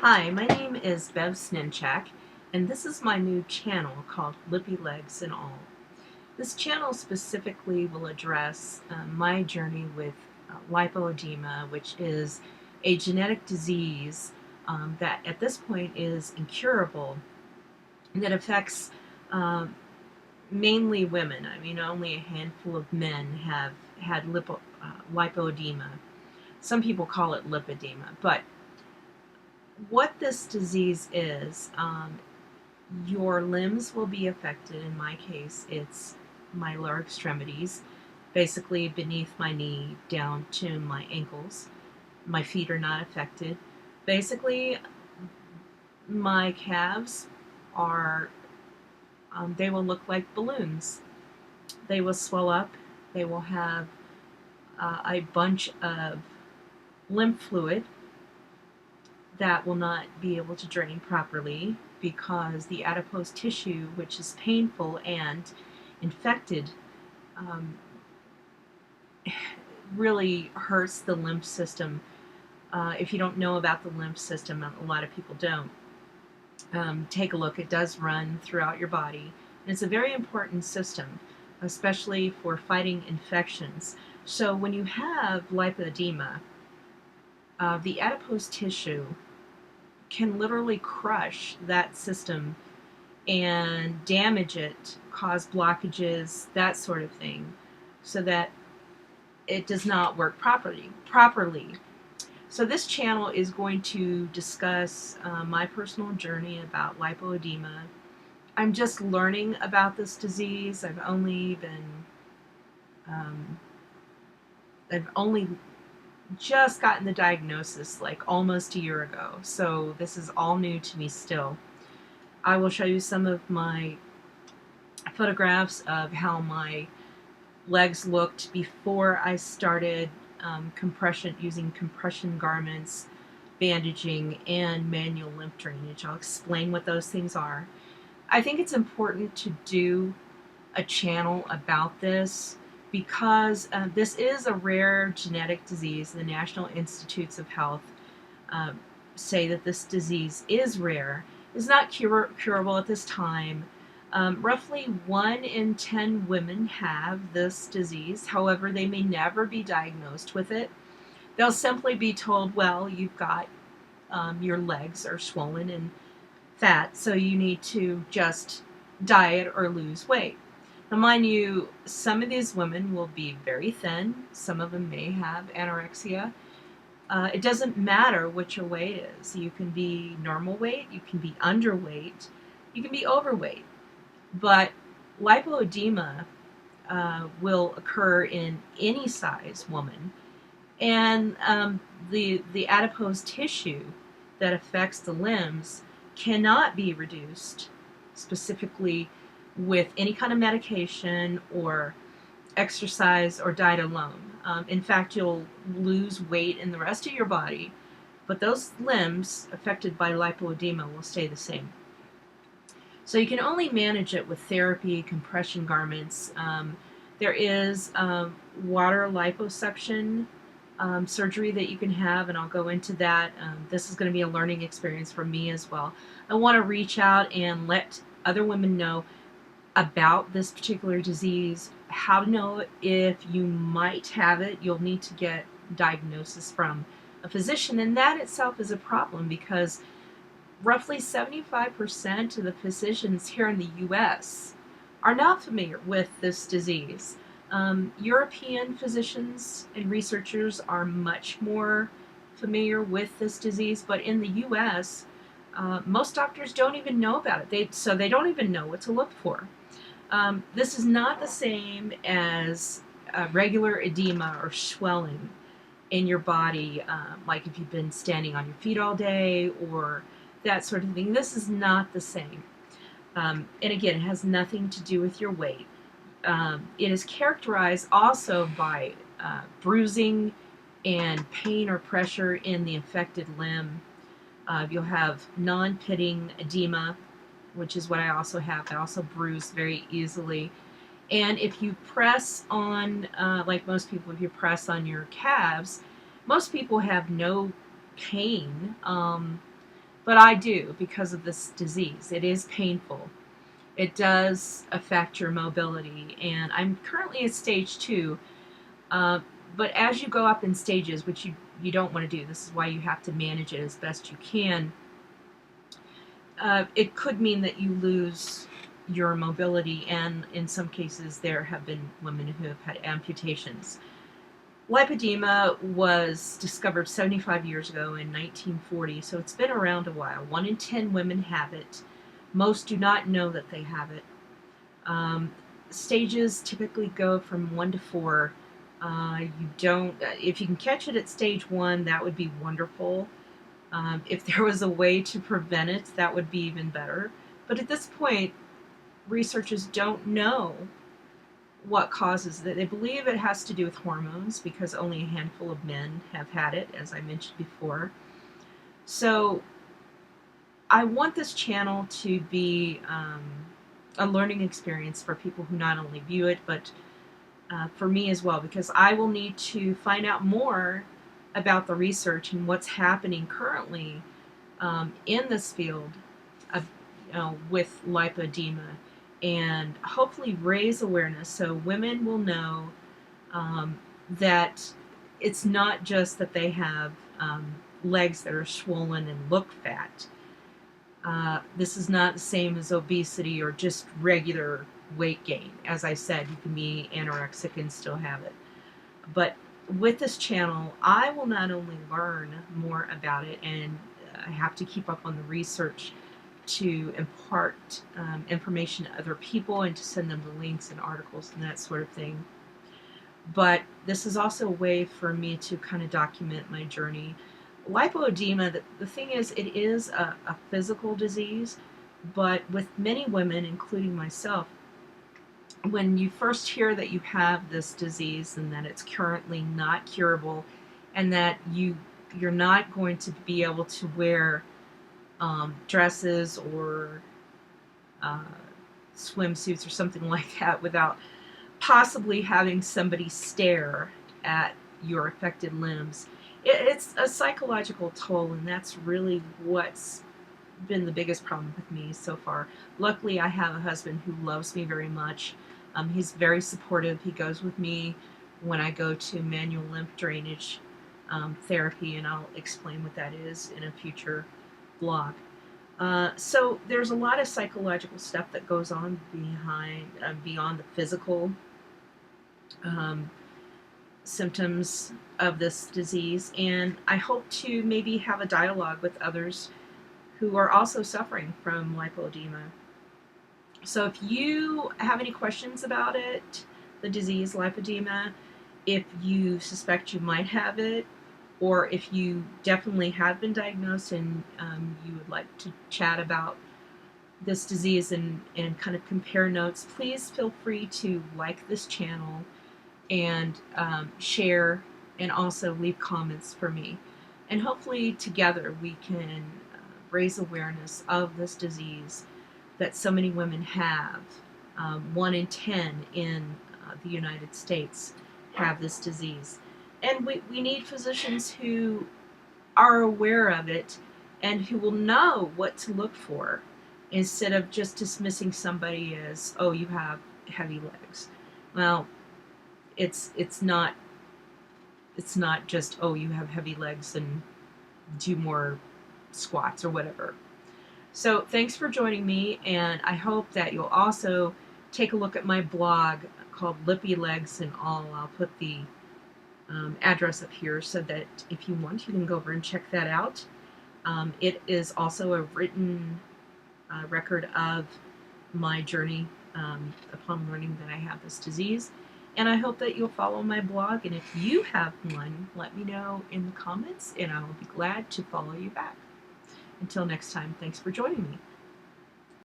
Hi, my name is Walton-Sninchak, and this is my new channel called Lippy Legs All. This channel specifically will address my journey with lipedema, which is a genetic disease that at this point is incurable, and that affects mainly women. I mean, only a handful of men have had lipedema. Some people call it lipedema, but what this disease is, your limbs will be affected. In my case, it's my lower extremities, basically beneath my knee down to my ankles. My feet are not affected. Basically, my calves are, they will look like balloons. They will swell up. They will have a bunch of lymph fluid that will not be able to drain properly because the adipose tissue, which is painful and infected, um, really hurts the lymph system. If you don't know about the lymph system, a lot of people don't. Take a look. It does run throughout your body. And it's a very important system, especially for fighting infections. So when you have lipedema, the adipose tissue can literally crush that system and damage it, cause blockages, that sort of thing, so that it does not work properly. So this channel is going to discuss my personal journey about lipedema. I'm just learning about this disease. Um, I've only just gotten the diagnosis like almost a year ago, so this is all new to me still. I will show you some of my photographs of how my legs looked before I started using compression garments, bandaging, and manual lymph drainage. I'll explain what those things are. I think it's important to do a channel about this because this is a rare genetic disease. The National Institutes of Health uh, say that this disease is rare. It's not curable at this time. Roughly 1 in 10 women have this disease. However, they may never be diagnosed with it. They'll simply be told, well, you've got your legs are swollen and fat, so you need to just diet or lose weight. Now, mind you, some of these women will be very thin. Some of them may have anorexia. It doesn't matter what your weight is. You can be normal weight, you can be underweight, you can be overweight. But lipedema will occur in any size woman, and the adipose tissue that affects the limbs cannot be reduced specifically with any kind of medication or exercise or diet alone. In fact, you'll lose weight in the rest of your body, but those limbs affected by lipedema will stay the same. So you can only manage it with therapy, compression garments. There is water liposuction surgery that you can have, and I'll go into that. This is going to be a learning experience for me as well. I want to reach out and let other women know about this particular disease, how to know if you might have it. You'll need to get diagnosis from a physician, and that itself is a problem because roughly 75% of the physicians here in the U.S. are not familiar with this disease. European physicians and researchers are much more familiar with this disease, but in the U.S., most doctors don't even know about it. So they don't even know what to look for. This is not the same as regular edema or swelling in your body, like if you've been standing on your feet all day or that sort of thing. This is not the same. And again, it has nothing to do with your weight. It is characterized also by bruising and pain or pressure in the affected limb. You'll have non-pitting edema, which is what I also have. I also bruise very easily. And if you press on, like most people, if you press on your calves, most people have no pain. but I do because of this disease. It is painful. It does affect your mobility, and I'm currently at stage 2. Uh, but as you go up in stages, which you don't want to do, this is why you have to manage it as best you can. It could mean that you lose your mobility, and in some cases, there have been women who have had amputations. Lipedema was discovered 75 years ago in 1940, so it's been around a while. 1 in 10 women have it. Most do not know that they have it. Stages typically go from 1 to 4. If you can catch it at stage 1, that would be wonderful. If there was a way to prevent it, that would be even better. But at this point, researchers don't know what causes it. They believe it has to do with hormones because only a handful of men have had it, as I mentioned before. So I want this channel to be a learning experience for people who not only view it, but for me as well, because I will need to find out more about the research and what's happening currently in this field of, with lipedema, and hopefully raise awareness so women will know that it's not just that they have legs that are swollen and look fat. This is not the same as obesity or just regular weight gain. As I said, you can be anorexic and still have it. But with this channel, I will not only learn more about it, and I have to keep up on the research to impart information to other people and to send them the links and articles and that sort of thing. But this is also a way for me to kind of document my journey. Lipedema, the thing is, it is a physical disease, but with many women, including myself, when you first hear that you have this disease and that it's currently not curable, and that you're not going to be able to wear dresses or swimsuits or something like that without possibly having somebody stare at your affected limbs, it's a psychological toll, and that's really what's been the biggest problem with me so far. Luckily, I have a husband who loves me very much. He's very supportive. He goes with me when I go to manual lymph drainage therapy, and I'll explain what that is in a future blog. So there's a lot of psychological stuff that goes on behind, beyond the physical symptoms of this disease, and I hope to maybe have a dialogue with others who are also suffering from lipedema. So if you have any questions about it, the disease lipedema, if you suspect you might have it, or if you definitely have been diagnosed and you would like to chat about this disease and kind of compare notes, please feel free to like this channel and share, and also leave comments for me. And hopefully together we can raise awareness of this disease that so many women have. 1 in 10 in the United States have this disease. And we need physicians who are aware of it and who will know what to look for, instead of just dismissing somebody as, oh, you have heavy legs. Well, it's not just, oh, you have heavy legs and do more squats or whatever. So thanks for joining me, and I hope that you'll also take a look at my blog called Lippy Legs All. I'll put the address up here so that if you want, you can go over and check that out. It is also a written record of my journey upon learning that I have this disease. And I hope that you'll follow my blog, and if you have one, let me know in the comments, and I will be glad to follow you back. Until next time, thanks for joining me.